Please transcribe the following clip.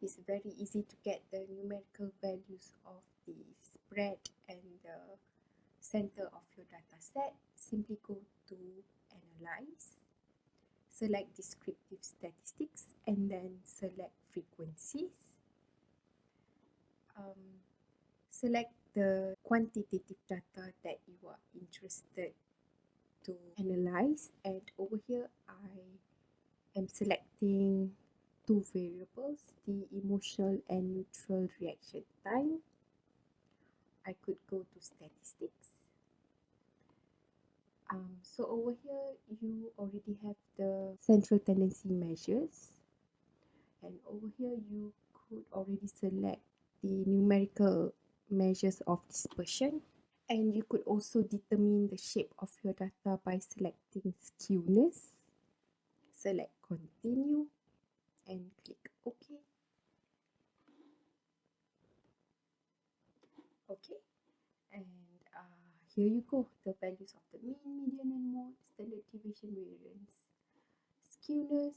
it's very easy to get the numerical values of the spread and the center of your data set. Simply go to Analyze, select Descriptive Statistics, and then select Frequencies. Select the quantitative data that you are interested to analyze, and over here I am selecting two variables, the emotional and neutral reaction time. I could go to statistics. So over here you already have the central tendency measures, and over here you could already select the numerical measures of dispersion, and you could also determine the shape of your data by selecting skewness. Select continue and click OK. Okay, and here you go, the values of the mean, median and mode, standard deviation, variance, skewness,